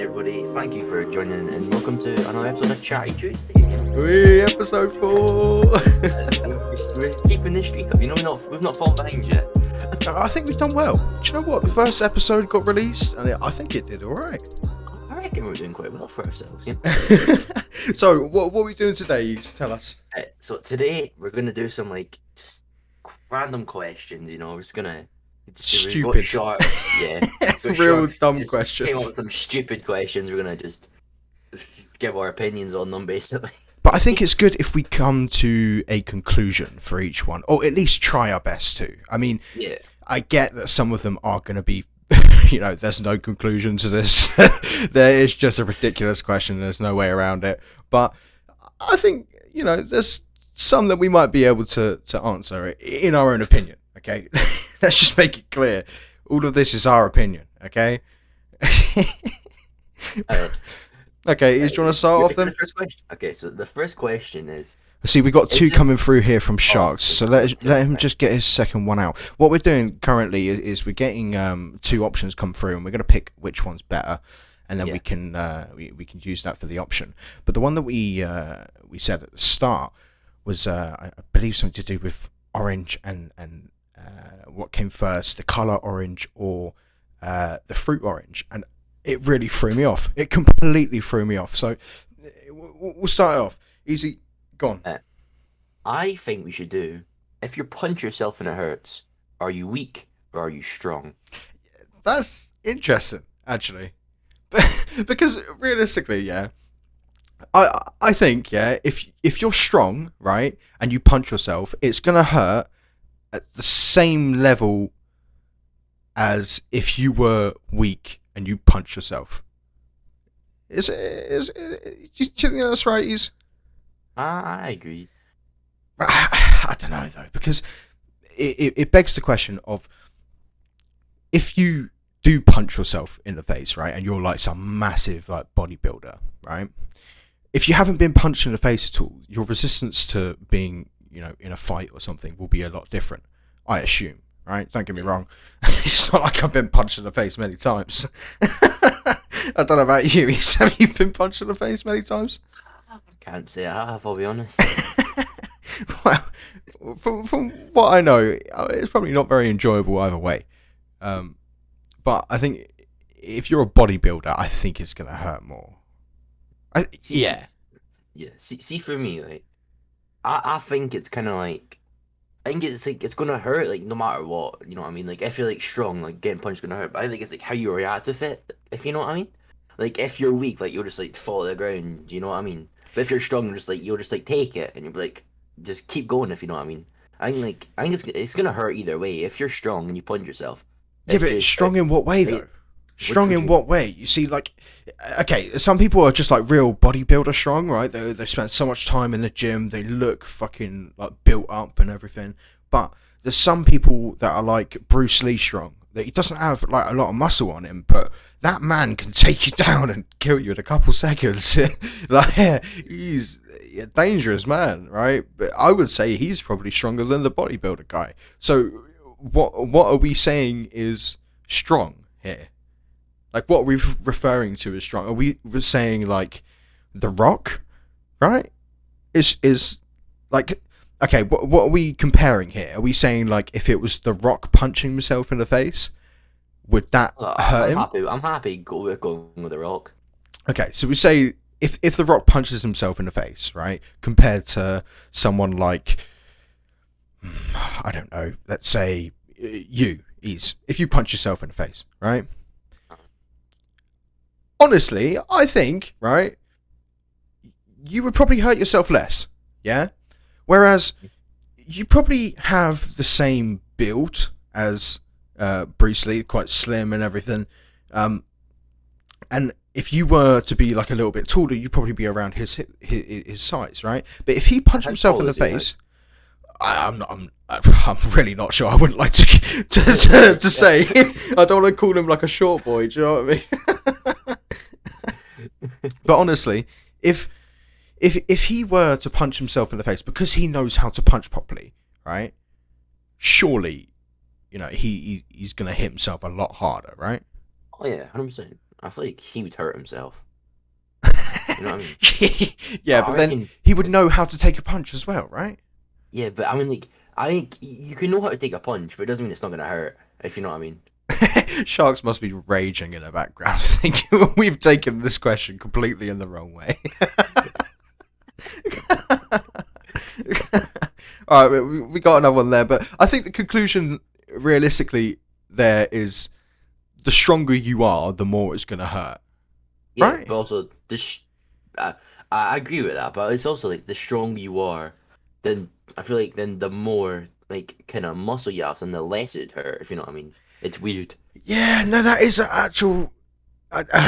everybody. Thank you for joining and welcome to another episode of Chatty Chewsdays. Wee, episode 4. We're keeping this streak up. You know, we've not fallen behind yet. I think we've done well. Do you know what? The first episode got released, and I think it did all right. I reckon we're doing quite well for ourselves. You know? So, what are we doing today? You tell us. So today we're gonna do some just random questions. You know, we're just gonna. Stupid. Yeah. Real dumb questions. Came up with some stupid questions. We're gonna just give our opinions on them, basically. But I think it's good if we come to a conclusion for each one, or at least try our best to. I mean, yeah. I get that some of them are going to be, there's no conclusion to this. There is just a ridiculous question. There's no way around it. But I think, there's some that we might be able to answer in our own opinion. Okay, let's just make it clear. All of this is our opinion. Okay. Okay, do you want to start off then? The first question. Okay, so the first question is. See, we got two coming through here from Sharkzz, so let him just get his second one out. What we're doing currently is we're getting two options come through, and we're going to pick which one's better, and then we can use that for the option. But the one that we said at the start was I believe something to do with orange and what came first, the color orange or the fruit orange, and it really threw me off. It completely threw me off. So we'll start off easy. Go on. I think we should do, if you punch yourself and it hurts, are you weak or are you strong? That's interesting, actually. Because realistically, yeah, I think, yeah, if you're strong, right, and you punch yourself, it's going to hurt at the same level as if you were weak and you punch yourself. Do you think that's right, Eeze? I agree. I don't know though, because it begs the question of, if you do punch yourself in the face, right, and you're like some massive bodybuilder, right? If you haven't been punched in the face at all, your resistance to being, in a fight or something will be a lot different, I assume, right? Don't get me wrong. It's not like I've been punched in the face many times. I don't know about you. Have you been punched in the face many times? I can't say I have, I'll be honest. Well, from what I know, it's probably not very enjoyable either way. But I think if you're a bodybuilder, I think it's going to hurt more. Yeah. See, for me, I think it's kind of I think it's gonna hurt no matter what, you know what I mean? If you're strong, getting punched is gonna hurt, but I think it's how you react with it, if you know what I mean. If you're weak, you'll just fall to the ground, you know what I mean? But if you're strong, you'll just take it and you'll be just keep going, if you know what I mean. I think it's gonna hurt either way. If you're strong and you punch yourself. Yeah, but strong in what way though? Strong in what way? You see, okay, some people are just real bodybuilder strong, right? They spend so much time in the gym, they look fucking built up and everything. But there's some people that are like Bruce Lee strong. That he doesn't have a lot of muscle on him, but that man can take you down and kill you in a couple seconds. He's a dangerous man, right? But I would say he's probably stronger than the bodybuilder guy. So what are we saying is strong here? What are we referring to as strong? Are we saying The Rock, right? Is okay, what are we comparing here? Are we saying if it was The Rock punching himself in the face, would that hurt him? I'm happy going with The Rock. Okay, so we say if The Rock punches himself in the face, right, compared to someone I don't know, let's say you, Eeze, if you punch yourself in the face, right? Honestly, I think, right, you would probably hurt yourself less, yeah? Whereas you probably have the same build as Bruce Lee, quite slim and everything. And if you were to be a little bit taller, you'd probably be around his size, right? But if he punched himself in the face, I'm really not sure. I wouldn't like to say. I don't want to call him a short boy. Do you know what I mean? But honestly, if he were to punch himself in the face because he knows how to punch properly, right? Surely, he's gonna hit himself a lot harder, right? Oh yeah, 100%. I feel like he would hurt himself. You know what I mean? Yeah, I but then reckon. he would know how to take a punch as well, right? Yeah, but I mean, like, I think you can know how to take a punch, but it doesn't mean it's not gonna hurt. If you know what I mean. Sharkzz must be raging in the background, thinking we've taken this question completely in the wrong way. All right, we got another one there, but I think the conclusion, realistically, there is the stronger you are, the more it's gonna hurt. Yeah, Right? but also I, I agree with that, but it's also like the stronger you are, then I feel like then the more like kind of muscle you have, and the less it hurt. If you know what I mean. It's weird. Yeah, no, that is an actual.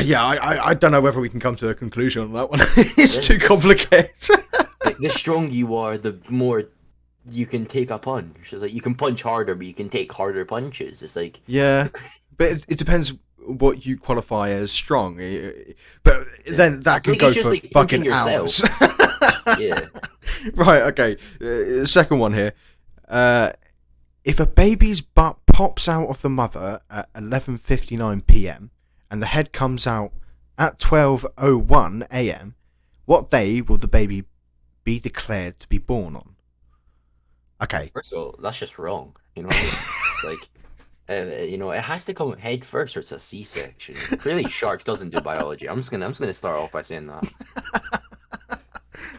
Yeah, I don't know whether we can come to a conclusion on that one. It's too complicated. Like the stronger you are, the more you can take a punch. It's like you can punch harder, but you can take harder punches. It's like Yeah, but it depends what you qualify as strong. But then that could like go it's just for like punching fucking hours. yeah. Right, okay. Second one here. If a baby's butt pops out of the mother at 11:59 p.m. and the head comes out at 12:01 a.m., what day will the baby be declared to be born on? Okay. First of all, that's just wrong. You know what I mean? Like, you know, it has to come head first, or it's a C-section. Clearly, Sharkzz doesn't do biology. I'm just gonna start off by saying that.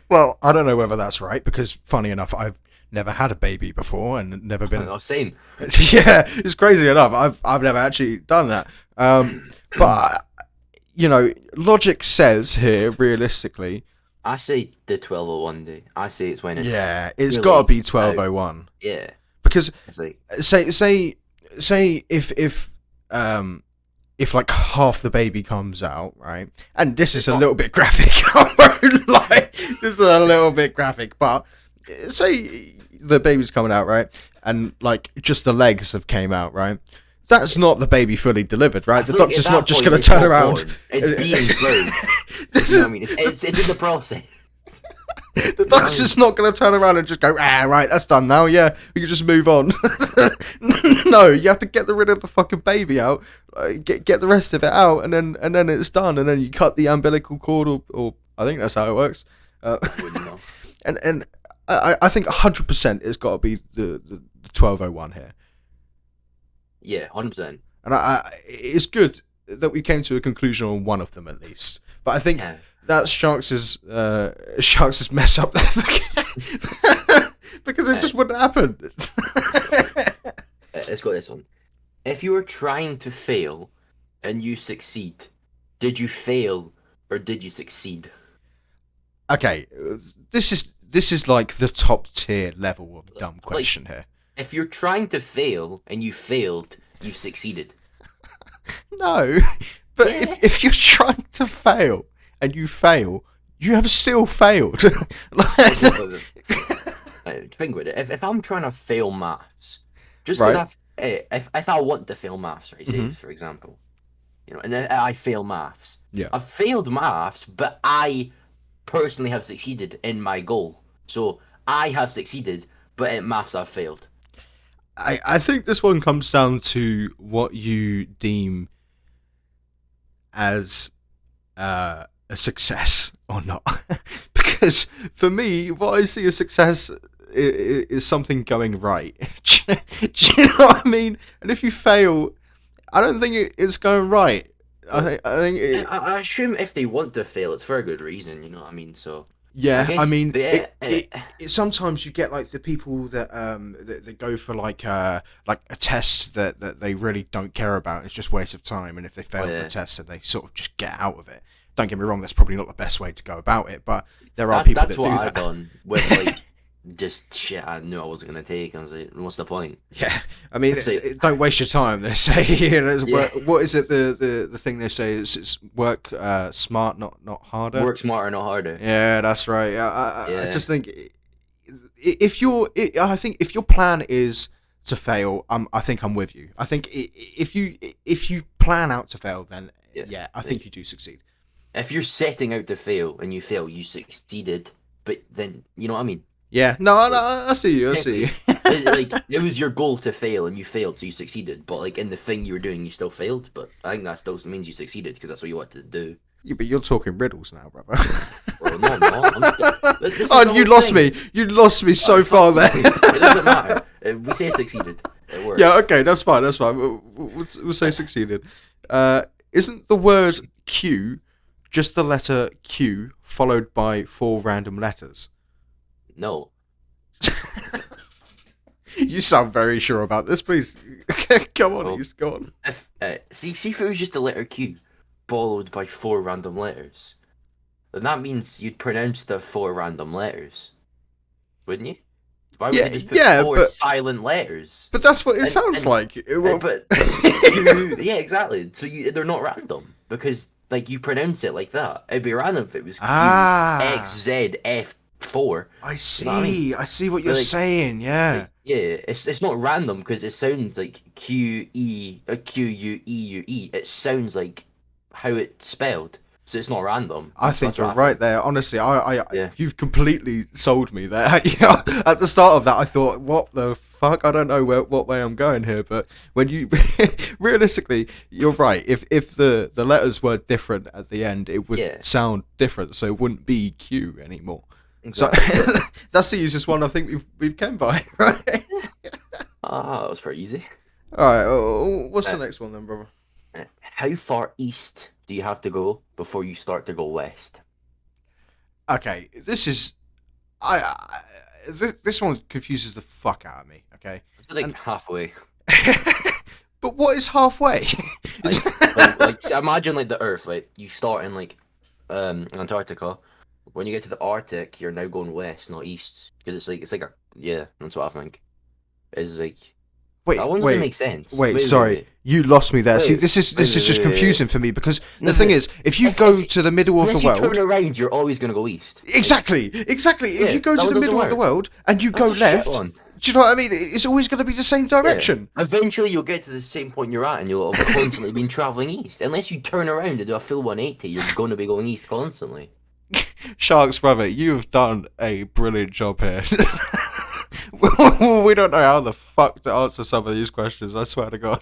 Well, I don't know whether that's right because, funny enough, I've never had a baby before and never been. Oh, same. Yeah, it's crazy enough. I've never actually done that. But you know, logic says here, realistically. I say the 12:01 day. I say it's when it's It's really got to be out. 12:01 Yeah, because it's like say if like half the baby comes out, right? And this is a little bit graphic. I won't lie. This is a little bit graphic, but say the baby's coming out, right? And like just the legs have came out, right? That's not the baby fully delivered, right? The doctor's not just going to turn around. Born. It's being birthed. You know what I mean? It's in the process. The doctor's not going to turn around and just go, right, that's done now. Yeah, we can just move on. No, you have to get rid of the fucking baby out, get the rest of it out, and then it's done. And then you cut the umbilical cord, or I think that's how it works. And I think 100% it's got to be the 12:01 here. Yeah, 100%. And it's good that we came to a conclusion on one of them at least. But I think that's Sharkz's mess up there because it just wouldn't happen. Let's go this one. If you were trying to fail and you succeed, did you fail or did you succeed? Okay, this is like the top tier level of dumb question here. If you're trying to fail and you failed, you've succeeded. No, but if you're trying to fail and you fail, you have still failed. Think about it. If I'm trying to fail maths, just because if I want to fail maths, right? Say for example, you know, and then I fail maths. Yeah, I've failed maths, but I personally have succeeded in my goal. So I have succeeded, but in maths I've failed. I think this one comes down to what you deem as a success or not. Because for me, what I see as success is something going right. Do you know what I mean? And if you fail, I don't think it's going right. I think I assume if they want to fail, it's for a good reason. You know what I mean? So. Yeah, I mean, sometimes you get like the people that that go for like a test that they really don't care about. It's just a waste of time, and if they fail the test, then they sort of just get out of it. Don't get me wrong, that's probably not the best way to go about it, but there are people that do that. That's what I've done with like just shit I knew I wasn't gonna take. I was like, what's the point? Yeah, I mean, don't waste your time. They say, what is it? The thing they say is it's work smart, not harder. Work smarter, not harder. Yeah, that's right. I just think if your plan is to fail, I think I'm with you. I think if you plan out to fail, then I think you do succeed. If you're setting out to fail and you fail, you succeeded. But then you know what I mean. Yeah. No, I see you. I see you. It was your goal to fail, and you failed, so you succeeded. But like in the thing you were doing, you still failed. But I think that still means you succeeded because that's what you wanted to do. Yeah, but you're talking riddles now, brother. Well, no, I'm not. This is Oh, the you whole lost thing. me. You lost me so far there. It doesn't matter. We say succeeded. It works. Yeah, okay, that's fine. That's fine. We'll say succeeded. Isn't the word Q just the letter Q followed by 4 random letters? No. You sound very sure about this, please. Come on, Well, Eeze, go on. If see if it was just the letter Q followed by 4 random letters, then that means you'd pronounce the 4 random letters, wouldn't you? Why would Yeah, you just put yeah, 4 but silent letters? but that's what it sounds like. But yeah, exactly. So they're not random because like you pronounce it like that. It'd be random if it was Q X Z F 4. I see. You know what I mean? I see what you're Like, saying. Yeah. Like, yeah, it's not random because it sounds like Q E Q U E U E. It sounds like how it's spelled, so it's not random. I think That's you're what right think. there. Honestly, I Yeah. you've completely sold me there. Yeah, at the start of that, I thought, what the fuck? I don't know what way I'm going here. But when you realistically, you're right. If the letters were different at the end, it would Yeah. sound different. So it wouldn't be Q anymore. Exactly. So that's the easiest one I think we've come by, right? Ah, that was pretty easy. All right. What's the Uh, next one then, brother? How far east do you have to go before you start to go west? Okay, this is this one confuses the fuck out of me. Okay, It's like And- halfway. but what is halfway? So imagine like the Earth. Like you start in like Antarctica. When you get to the Arctic, you're now going west, not east, because it's like a yeah. That's what I think. It's like wait, that one doesn't make sense. wait, sorry, you lost me there. See, Wait, this is just confusing for me because No, the thing but is, if you go to the middle of Unless the you turn world, around, you're always gonna go east. exactly. If Yeah, you go that to one the doesn't middle of the work. world and you That's go a shit left, one. do you know what I mean? It's always going to be the same direction. Yeah. Eventually, you'll get to the same point you're at, and you'll have constantly been traveling east. Unless you turn around and do a full 180, you're gonna be going east constantly. Sharkzz, brother, you have done a brilliant job here. We don't know how the fuck to answer some of these questions. I swear to God.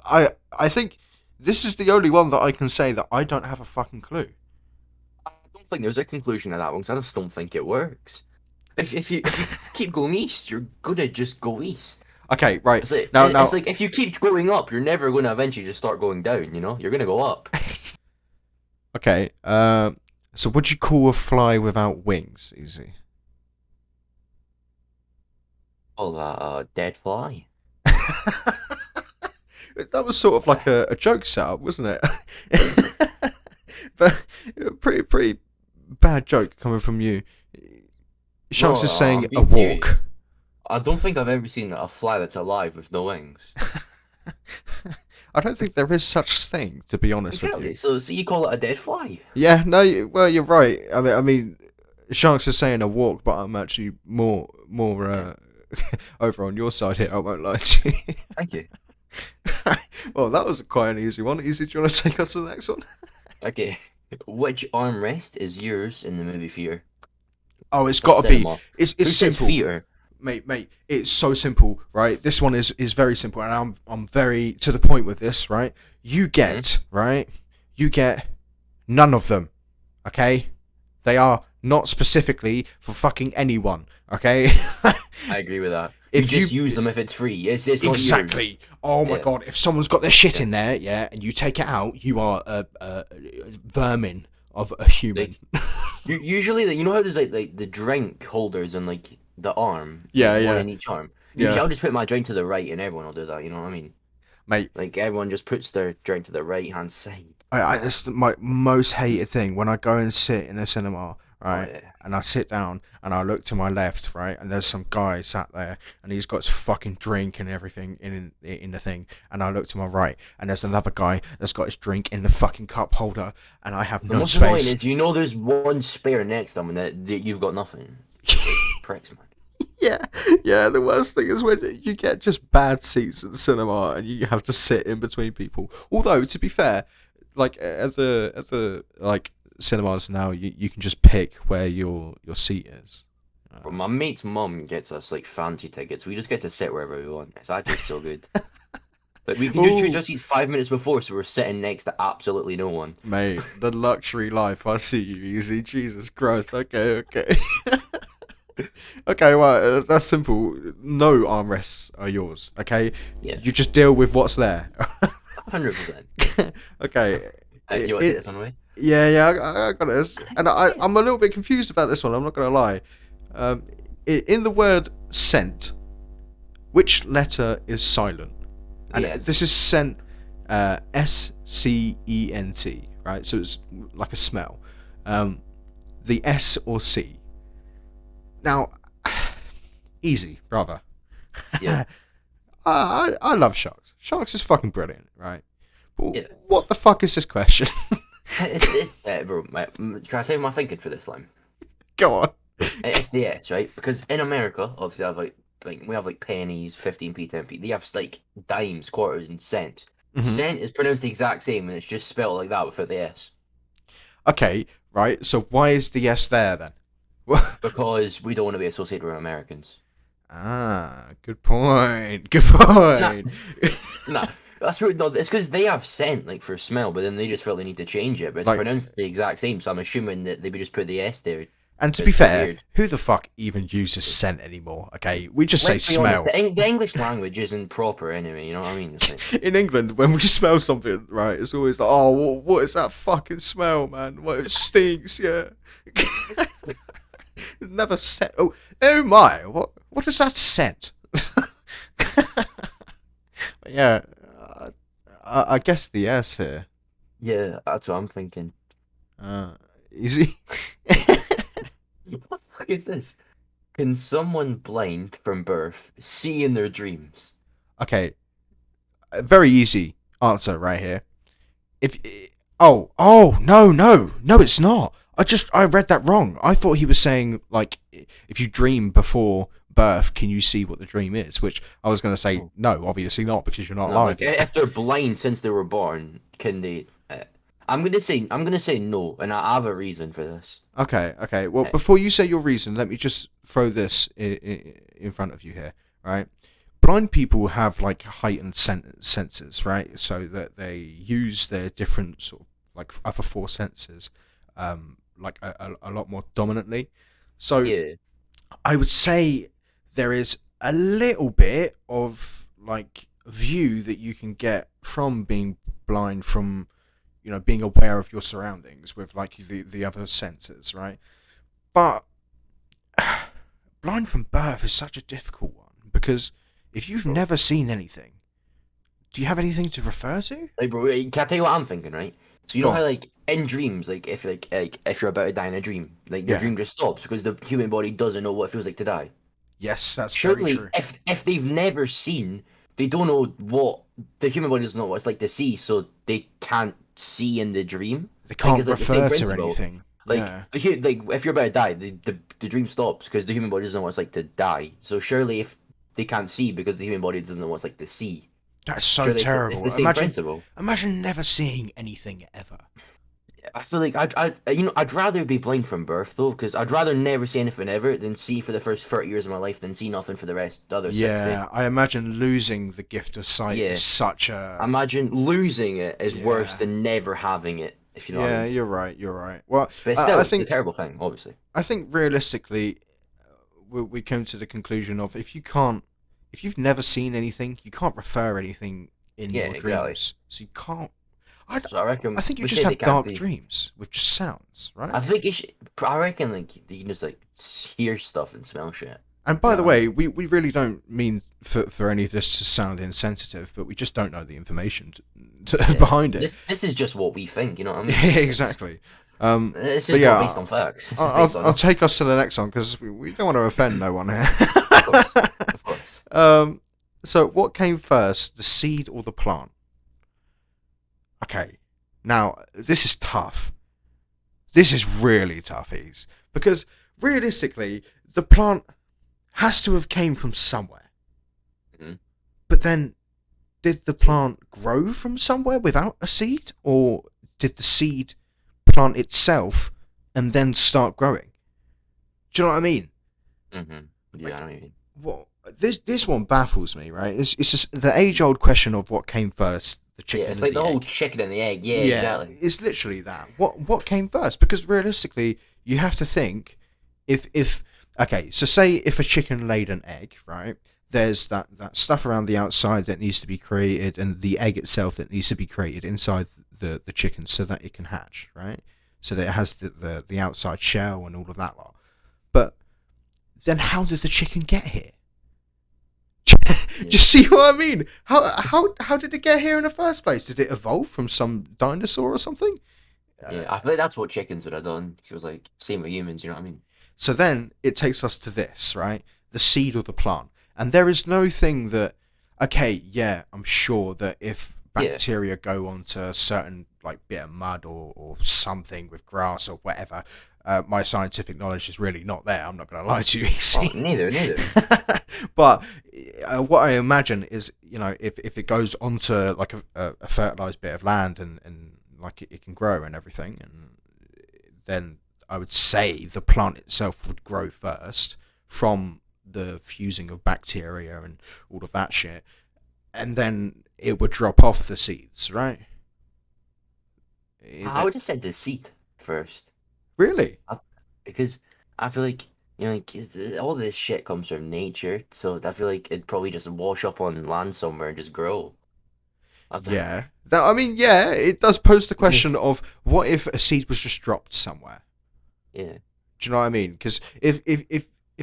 I think this is the only one that I can say that I don't have a fucking clue. I don't think there's a conclusion to that one, because I just don't think it works. If you keep going east, you're gonna just go east. Okay, right. It's like, Now, it's like if you keep going up, you're never gonna eventually just start going down. You know, you're gonna go up. okay. So would you call a fly without wings? Easy. Oh, dead fly. That was sort of like a joke setup, wasn't it? But pretty bad joke coming from you. Sharkzz is saying I'm a being walk. serious. I don't think I've ever seen a fly that's alive with no wings. I don't think there is such thing, to be honest with Exactly. you. So you call it a dead fly? Yeah, no, well, you're right. I mean, Sharkzz is saying a walk, but I'm actually more over on your side here. I won't lie to you. Thank you. Well, that was quite an easy one. Easy, do you want to take us to the next one? Okay. Which armrest is yours in the movie theater? Oh, it's got to be. Cinema. It's Who says simple, theater? mate. It's so simple, right? This one is very simple, and I'm very to the point with this, right? You get right. You get none of them, okay? They are not specifically for fucking anyone, okay? I agree with that. If you just you- use them if it's free. It's not Exactly. yours. Oh my Yeah. god! If someone's got their shit in there, yeah, and you take it out, you are a vermin of a human. Usually, you know how there's like the drink holders and like the arm. Yeah, one yeah. in each arm. Yeah. Usually, I'll just put my drink to the right, and everyone will do that. You know what I mean? Mate, Like everyone just puts their drink to the right hand side. that's my most hated thing when I go and sit in a cinema, right? Oh, yeah. And I sit down and I look to my left, right, and there's some guy sat there and he's got his fucking drink and everything in the thing, and I look to my right and there's another guy that's got his drink in the fucking cup holder, and I have The no most annoying space. is there's one spare next to them, and that you've got nothing. Pricks, man. Yeah. The worst thing is when you get just bad seats at the cinema and you have to sit in between people. Although, to be fair, like as a like cinemas now, you can just pick where your seat is. But my mate's mum gets us like fancy tickets. We just get to sit wherever we want. It's actually so good. Like we can just choose Ooh, our seats 5 minutes before, so we're sitting next to absolutely no one. mate, the luxury life. I see you, Easy. Jesus Christ. Okay, okay. Okay, well, that's simple. No armrests are yours, okay? Yeah, You just deal with what's there. 100%. Okay. You want to take this one away? Yeah, yeah, I got this. And I'm a little bit confused about this one, I'm not going to lie. In the word scent, which letter is silent? And Yeah, this is scent, SCENT, right? So it's like a smell. The S or C. Now, easy, brother. yeah, I love Sharkzz. Sharkzz is fucking brilliant, right? But yeah. what the fuck is this question? Bro, can I tell you my thinking for this line? Go on. It's the S, right? Because in America, obviously, I have like we have like pennies, 15p, 10p. They have like dimes, quarters, and cents. Cent is pronounced the exact same, and it's just spelled like that without the S. Okay, right. So why is the S there then? Because we don't want to be associated with Americans. Good point. Good Nah, point. nah. That's rude. No, it's because they have scent like for smell, but then they just felt they need to change it. But it's Like, pronounced the exact same, so I'm assuming that they would just put the S there. and to But be it's so fair, weird. who the fuck even uses scent anymore? Okay, we just say Let's be honest, smell. the English language isn't proper anyway. You know what I mean? It's like, In England, when we smell something, right, it's always like, oh, what is that fucking smell, man? What, it stinks, yeah. Never scent. Oh my! What is that scent? Yeah, I guess the S here. yeah, that's what I'm thinking. Easy. What the fuck is this? Can someone blind from birth see in their dreams? Okay, a very easy answer right here. If oh no, it's not. I read that wrong. I thought he was saying like if you dream before birth, can you see what the dream is? Which I was going to say Oh. no, obviously not because you're not No, alive like yet. if they're blind since they were born, can they? I'm gonna say no, and I have a reason for this. Okay. Well, Uh, before you say your reason, let me just throw this in front of you here, right? Blind people have like heightened senses, right? So that they use their different sort of like other four senses, like a lot more dominantly. So yeah, I would say there is a little bit of like view that you can get from being blind from being aware of your surroundings with like the other senses, right? But blind from birth is such a difficult one because if you've bro. never seen anything, do you have anything to refer to? Like, bro, can I tell you what I'm thinking, right? So you Go know on. how like in dreams, like if you're about to die in a dream, like the Yeah. dream just stops because the human body doesn't know what it feels like to die. Yes, that's very Surely, true. if they've never seen, they don't know what the human body doesn't know what it's like to see, so they can't see in the dream. They Like can't it's like the same refer to principle. anything. Like Yeah. like if you're about to die, the dream stops because the human body doesn't know what it's like to die. So surely if they can't see because the human body doesn't know what it's like to see, That's so surely it's terrible. the same principle. Imagine never seeing anything ever. I feel like I'd rather be blind from birth though, because I'd rather never see anything ever than see for the first 30 years of my life than see nothing for the other 60. Yeah, I imagine losing the gift of sight Yeah. is such a. Imagine losing it is worse Yeah. than never having it, if you know what I Yeah, mean. you're right. You're right. Well, But I, still, I it's a think terrible thing, obviously. I think realistically, we came to the conclusion of if you've never seen anything, you can't refer anything in Yeah, your exactly. dreams. So you can't. I, So I reckon I think you we just say they have can't dark see. dreams with just sounds, right? I think you should. I reckon like you can just like hear stuff and smell shit. And You by know the what I way, mean? we really don't mean for any of this to sound insensitive, but we just don't know the information Yeah. behind it. This is just what we think. You know what I mean? Yeah, exactly. It's But just not yeah, based on facts. This is I'll, based on I'll us. take us to the next one because we don't want to offend no one here. Of course, of course. So what came first, the seed or the plant? Okay, now this is tough. This is really tough, Ease, because realistically, the plant has to have came from somewhere. Mhm. But then, did the plant grow from somewhere without a seed, or did the seed plant itself and then start growing? Do you know what I mean? Yeah, I know what you mean. What this one baffles me, right? It's just the age old question of what came first, the Yeah, chicken it's or like the the whole egg. chicken and the egg. Yeah, Yeah, exactly. it's literally that. What came first? Because realistically, you have to think if okay, so say if a chicken laid an egg, right? There's that stuff around the outside that needs to be created, and the egg itself that needs to be created inside the chicken so that it can hatch, right? So that it has the outside shell and all of that lot. But then, how did the chicken get here? Do you Yeah, see what I mean? How did it get here in the first place? Did it evolve from some dinosaur or something? yeah. Uh, I feel like that's what chickens would have done. 'Cause it was like same with humans. You know what I mean? so then it takes us to this, right? The seed or the plant. And there is no thing that, okay, yeah, I'm sure that if Yeah. bacteria go onto a certain like bit of mud or something with grass or whatever, my scientific knowledge is really not there. I'm not going to lie to you, you Oh, see. neither. But what I imagine is, if it goes onto like a fertilized bit of land and like it can grow and everything, and then I would say the plant itself would grow first from the fusing of bacteria and all of that shit, and then it would drop off the seeds, right? I would have said the seed first. Really? I, because I feel like like all this shit comes from nature, so I feel like it'd probably just wash up on land somewhere and just grow. I th- Yeah. I mean, yeah, it does pose the because question of what if a seed was just dropped somewhere? yeah, Do you know what I mean? Because if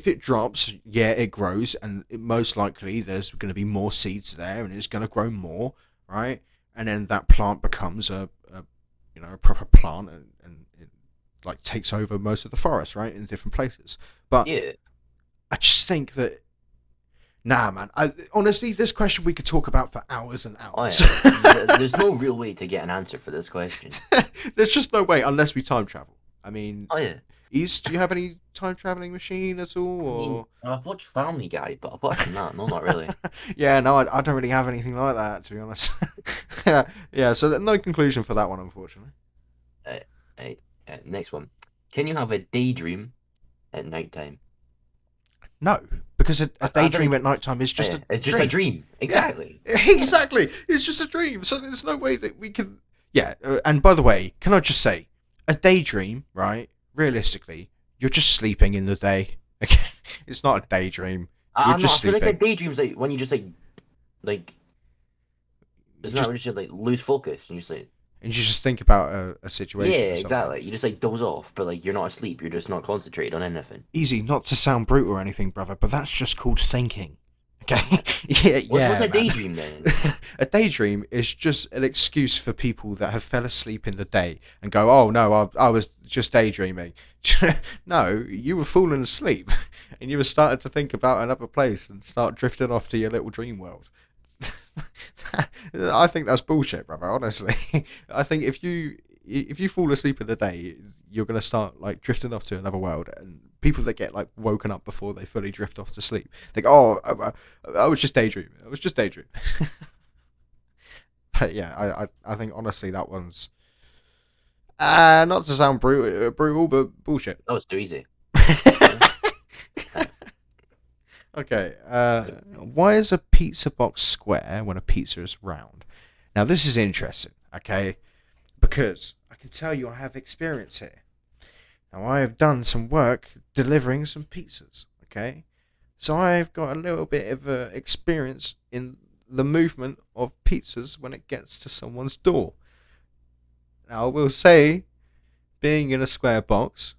it drops, yeah, it grows, and most likely there's going to be more seeds there, and it's going to grow more, right? And then that plant becomes a proper plant, and it like takes over most of the forest, right, in different places. But yeah. I just think that nah, man. Honestly, this question we could talk about for hours and Oh hours. yeah. There's no real way to get an answer for this question. There's just no way unless we time travel. I mean, Oh yeah. East, do you have any time traveling machine at all, I mean, or? I've watched Family Guy, but apart from that, no, not really. Yeah, no, I don't really have anything like that, to be honest. yeah. So no conclusion for that one, unfortunately. Uh, Next one. Can you have a daydream at nighttime? No, because a I feel daydream like at nighttime is just yeah, a it's just a dream. dream. Yeah, Exactly. Yeah. exactly. It's just a dream. So there's no way that we can. Yeah, and by the way, can I just say, a daydream, right? Realistically, you're just sleeping in the day. Okay, it's not a daydream. You're I don't know. just I feel like a sleeping. daydream's like when you just like You it's not just when you just like lose focus and you just like and you just think about a situation yeah, or something. exactly. You just like doze off, but like you're not asleep. You're just not concentrated on anything. Easy, not to sound brutal or anything, brother, but that's just called thinking. Okay. What? yeah, What's yeah, a man. daydream then? A daydream is just an excuse for people that have fell asleep in the day and go, "Oh no, I was just daydreaming." No, you were falling asleep, and you were starting to think about another place and start drifting off to your little dream world. I think that's bullshit, brother. Honestly, I think if you fall asleep in the day, you're gonna start like drifting off to another world. And people that get like woken up before they fully drift off to sleep, think, "Oh, I was just daydreaming. I was just daydreaming." But yeah, I think honestly that one's not to sound brutal, but bullshit. That was too easy. Yeah. Okay, why is a pizza box square when a pizza is round? Now this is interesting, okay, because I can tell you I have experience here. Now I have done some work delivering some pizzas, okay, so I've got a little bit of experience in the movement of pizzas when it gets to someone's door. Now I will say, being in a square box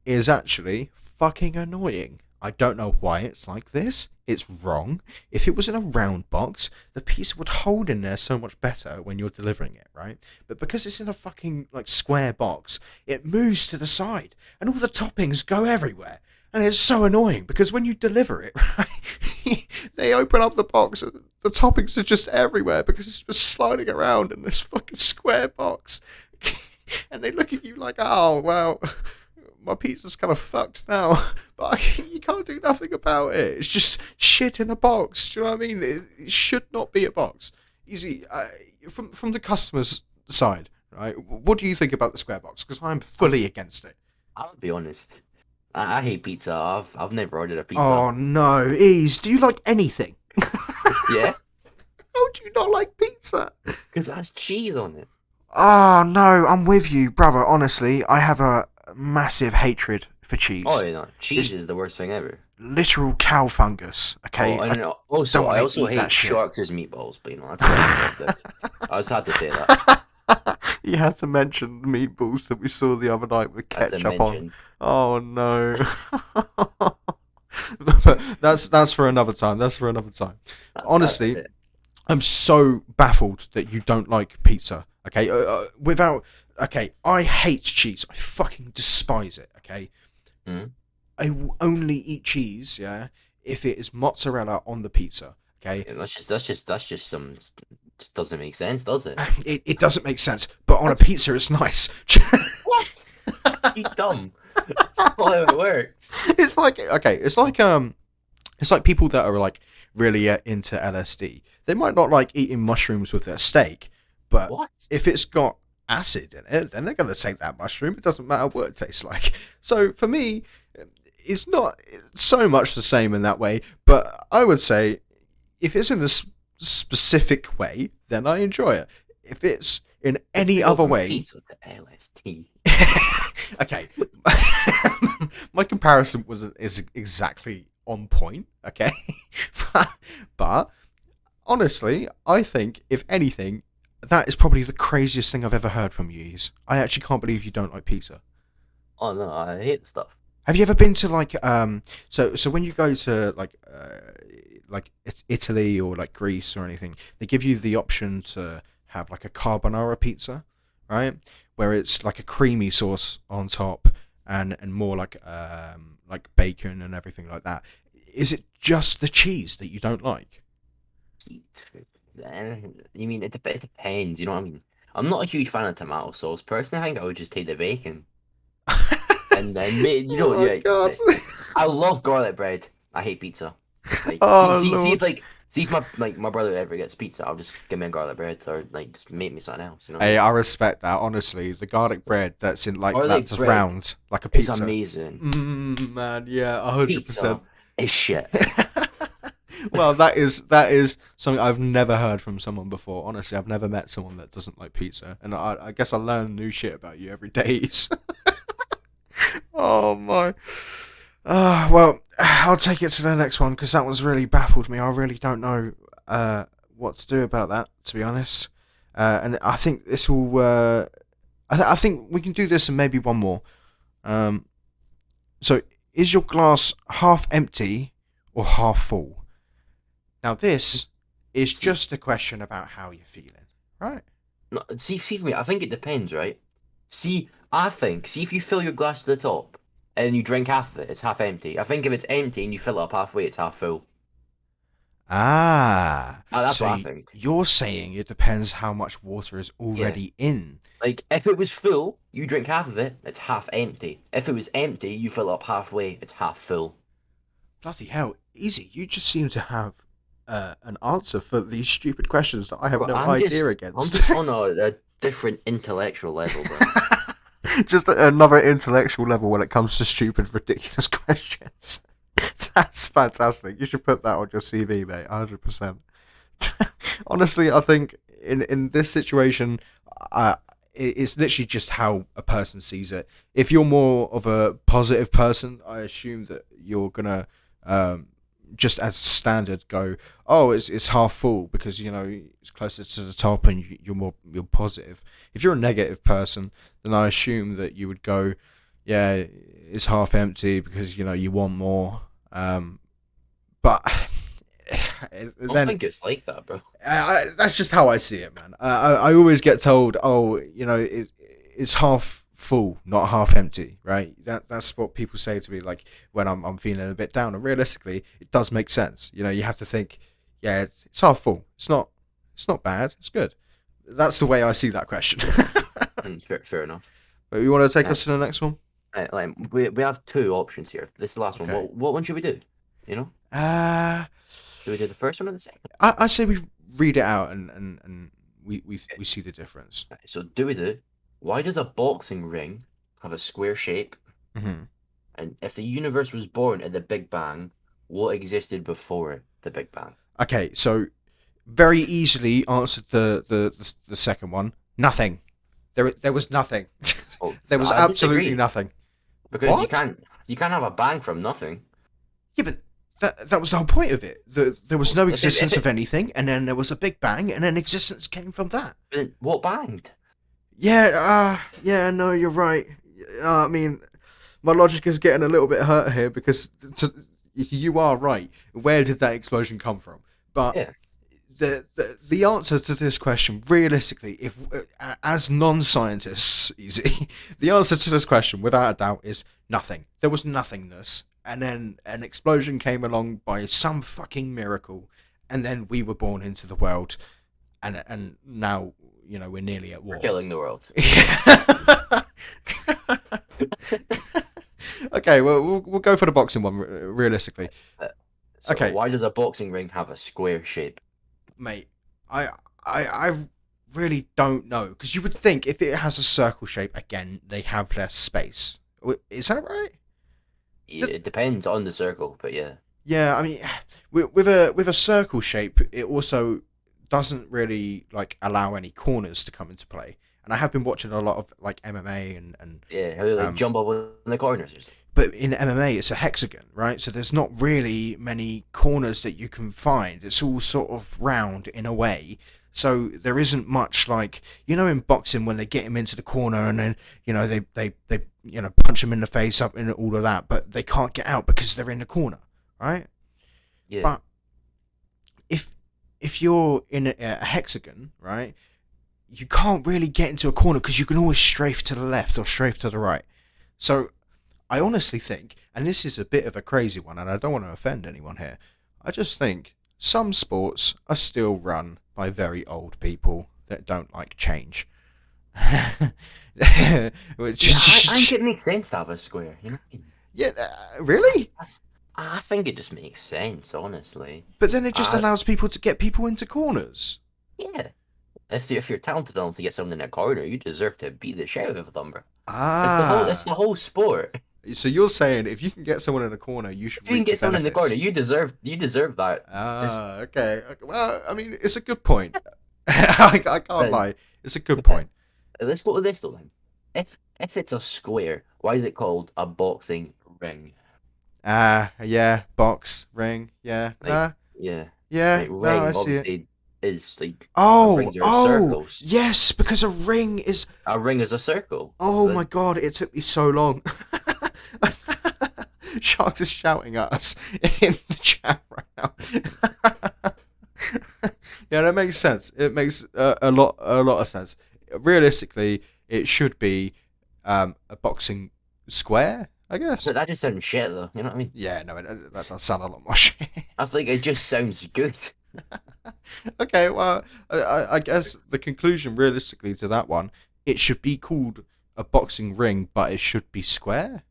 is actually fucking annoying. I don't know why it's like this. It's wrong. If it was in a round box, the pizza would hold in there so much better when you're delivering it, right? But because it's in a fucking like square box, it moves to the side and all the toppings go everywhere. And it's so annoying because when you deliver it, right, they open up the box and the toppings are just everywhere because it's just sliding around in this fucking square box. And they look at you like, oh, well, my pizza's kind of fucked now, but you can't do nothing about it. It's just shit in a box. Do you know what I mean? It should not be a box. Easy. From the customer's side, right? What do you think about the square box? Because I'm fully against it. I'll be honest. I hate pizza. I've never ordered a pizza. Oh no, Ease, do you like anything? Yeah, How do you not like pizza? because it has cheese on it. Oh no, I'm with you, brother. Honestly, I have a massive hatred for Oh, cheese. cheese It's is the worst thing ever. literal cow fungus. Oh, Okay, I and don't also want I to also eat that hate shit. Sharkzz meatballs, but that's a different topic. I just had to say that. You had to mention the meatballs that we saw the other night with I had to ketchup on. mention. Oh no. But that's for another time. That's for another time. That's Honestly, it. I'm so baffled that you don't like pizza. Okay, okay, I hate cheese. I fucking despise it. Okay, Hmm? I will only eat cheese. Yeah, if it is mozzarella on the pizza. Okay, Yeah, that's just some. Just doesn't make sense, does it? it doesn't make sense, but on a That's pizza, it's nice. what? You dumb. That's not how it works. It's like okay, it's like people that are like really into LSD. They might not like eating mushrooms with their steak, but What? if it's got acid in it, then they're gonna take that mushroom. It doesn't matter what it tastes like. So for me, it's not so much the same in that way. But I would say if it's in this specific way, then I enjoy it. If it's in any We go other from way, pizza to LSD. okay, my comparison is exactly on point. Okay, but honestly, I think if anything, that is probably the craziest thing I've ever heard from you. Is I actually can't believe you don't like pizza. Oh no, I hate the stuff. Have you ever been to like so when you go to like Italy or like Greece or anything, they give you the option to have like a carbonara pizza, right? Where it's like a creamy sauce on top and more like bacon and everything like that. Is it just the cheese that you don't like? You mean it depends? You know what I mean? I'm not a huge fan of tomato sauce. Personally, I think I would just take the bacon and then Oh my yeah. god. I love garlic bread. I hate pizza. Like, Oh lord. see if my brother ever gets pizza, I'll just give me a garlic bread or like just make me something else. You know what I Hey, mean? I respect that. Honestly, the garlic bread that's in like Garlic that's bread round like a is pizza. amazing. Man, yeah, 100%. Pizza is shit. Well, that is something I've never heard from someone before. Honestly, I've never met someone that doesn't like pizza, and I guess I learn new shit about you every day. Oh my. Well, I'll take it to the next one because that one's really baffled me. I really don't know what to do about that, to be honest. And I think this will. I think we can do this and maybe one more. Um, so, is your glass half empty or half full? Now, this is See, just a question about how you're feeling, right? no, see for me, I think it depends, right? See if you fill your glass to the top and you drink half of it, it's half empty. I think if it's empty and you fill it up halfway, it's half full. Ah, That's so what I think. you're saying it depends how much water is Yeah. already in. Like if it was full, you drink half of it, it's half empty. If it was empty, you fill it up halfway, it's half full. Bloody hell, easy. You just seem to have an answer for these stupid questions that I have Bro, no idea I'm against. just on a different intellectual level, bro. Just another intellectual level when it comes to stupid, ridiculous questions. That's fantastic. You should put that on your CV, mate. 100%. Honestly, I think in this situation, it's literally just how a person sees it. If you're more of a positive person, I assume that you're gonna just as standard go, oh, it's half full because it's closer to the top and you're positive. If you're a negative person, then I assume that you would go, yeah, it's half empty because you want more. But I don't then think it's like that, bro. that's just how I see it, man. I always get told, oh, it's half full, not half empty, right? That's what people say to me, like when I'm feeling a bit down. And realistically, it does make sense. You have to think, yeah, it's half full. It's not bad. It's good. That's the way I see that question. Fair enough. But you want to take Uh, us to the next one? like we have two options here. This is the last one. Okay. What one should we do? You know, Uh, should we do the first one or the second? I say we read it out and we see the difference. So do we do? Why does a boxing ring have a square shape Hmm. And if the universe was born at the Big Bang, what existed before the Big Bang? Okay, so very easily answered the second one. Nothing. There was nothing. Oh, There was I absolutely disagree nothing. because What? you can't have a bang from nothing. Yeah, but that was the whole point of it. There was Well, no if existence it of anything, and then there was a big bang, and then existence came from that. then what banged? Yeah, no, you're right. I mean, my logic is getting a little bit hurt here because you are right. Where did that explosion come from? But Yeah, the answer to this question, realistically, if as non-scientists, easy, the answer to this question, without a doubt, is nothing. There was nothingness, and then an explosion came along by some fucking miracle, and then we were born into the world, and now we're nearly at we're war. killing the world. Okay, well, we'll go for the boxing one realistically. So Okay. why does a boxing ring have a square shape? Mate, I really don't know because you would think if it has a circle shape again, they have less space. Is that right? Yeah, it depends on the circle, but yeah. Yeah, I mean, with a circle shape, it also doesn't really like allow any corners to come into play. And I have been watching a lot of like MMA and Yeah, how they like jump up in the corners or something. but in MMA it's a hexagon, right? So there's not really many corners that you can find. It's all sort of round in a way. So there isn't much like in boxing when they get him into the corner and then they punch him in the face up and all of that, but they can't get out because they're in the corner, right? Yeah. But if you're in a hexagon, right, you can't really get into a corner because you can always strafe to the left or strafe to the right. So I honestly think, and this is a bit of a crazy one, and I don't want to offend anyone here, I just think some sports are still run by very old people that don't like change. Which Yeah, I think it makes sense to have a square, you know? yeah, really? I think it just makes sense, honestly. But then it just I- allows people to get people into corners. Yeah. If you're talented enough to get someone in a corner, you deserve to beat the shit out of them, bro. It's the whole sport. So you're saying if you can get someone in a corner, you should If you can reap the get someone in the corner, benefits. you deserve that. Okay. Well, I mean, it's a good point. I can't Then- lie. It's a good point. Let's go to this though then. If it's a square, why is it called a boxing ring? Yeah, box, ring, yeah. Like, yeah. Yeah, Like, no, ring I see it. obviously is like rings are Oh, circles. yes, because a ring is. A ring is a circle. Oh Then- my god, it took me so long. Sharkzz is shouting at us in the chat right now. Yeah, that makes sense. It makes a lot of sense. Realistically, it should be a boxing square, I guess. So that just sounds shit though, you know what I mean? Yeah, no, that does sound a lot more shit. I think it just sounds good. Okay, well, I guess the conclusion, realistically, to that one, it should be called a boxing ring, but it should be square.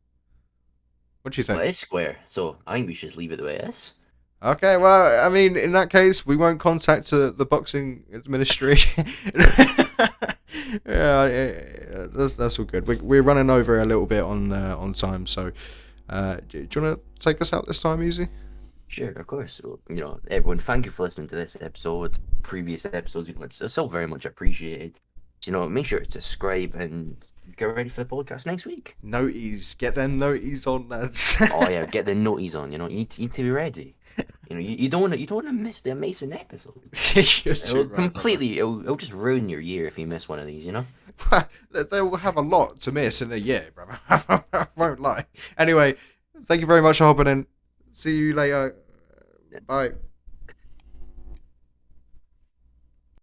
What do you think? Well, it's square, so I think we should just leave it the way it is. Okay, well, I mean, in that case, we won't contact the boxing ministry. Yeah, that's all good. We're running over a little bit on time, so do you want to take us out this time, Easy? Sure, of course. So, everyone, thank you for listening to this episode. Previous episodes, it's so very much appreciated. Make sure to subscribe and get ready for the podcast next week. Noties, get them noties on, lads. Oh yeah, get the noties on. You need to be ready. You don't want to miss the amazing episode. You're too It'll right, completely, it'll just ruin your year if you miss one of these. brother. They will have a lot to miss in a year, brother. I won't lie. Anyway, thank you very much for hopping in. See you later. Bye.